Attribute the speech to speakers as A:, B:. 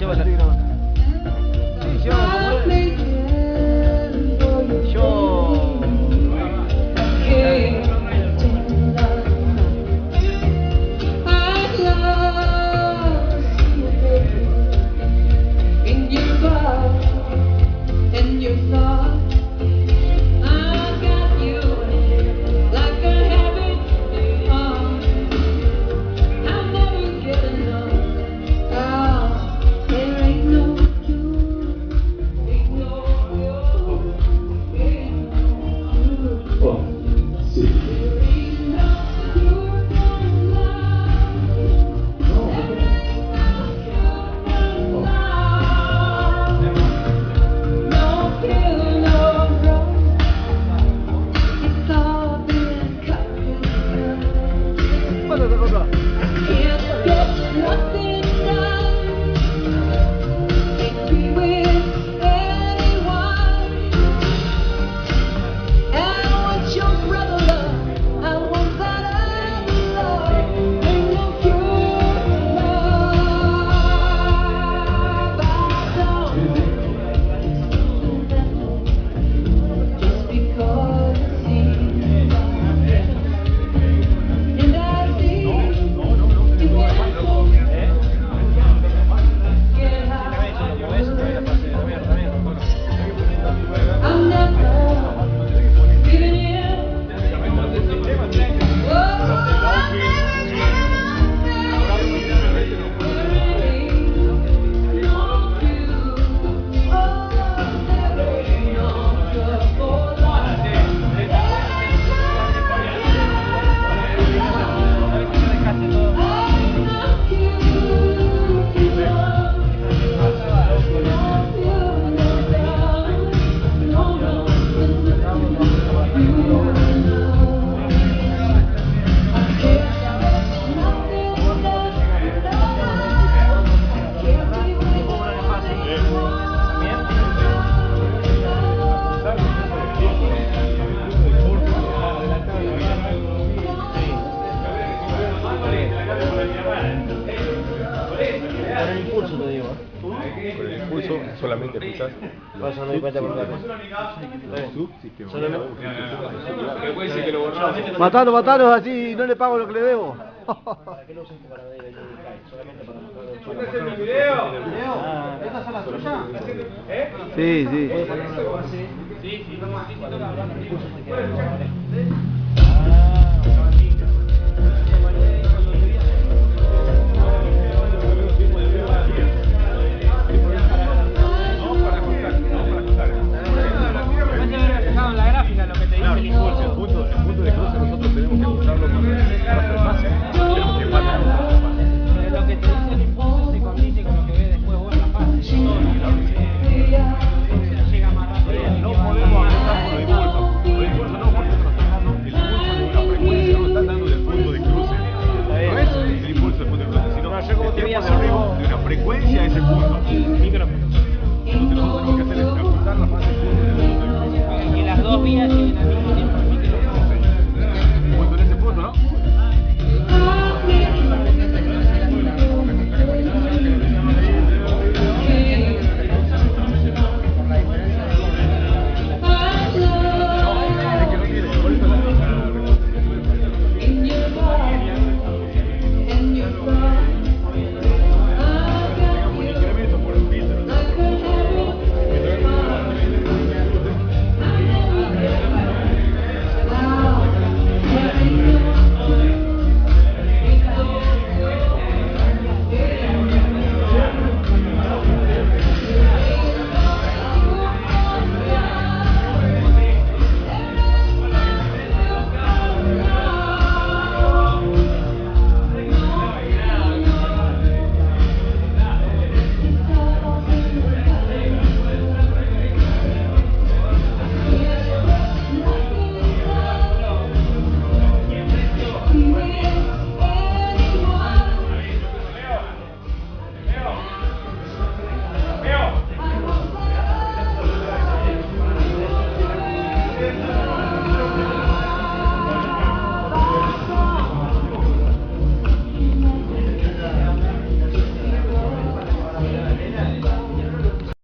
A: se va a salir grabando. Sí, se va a acomodar.
B: Solamente aplicas.
A: Vas a dar cuenta por acá. Matalo, matalo, así no le pago lo que le debo. ¿Para qué lo usaste para ver el solamente para mostrar el video? ¿Estas son las tuyas? Sí, sí. ¿Puedo poner una base? Sí, sí.
B: De una frecuencia a ese punto.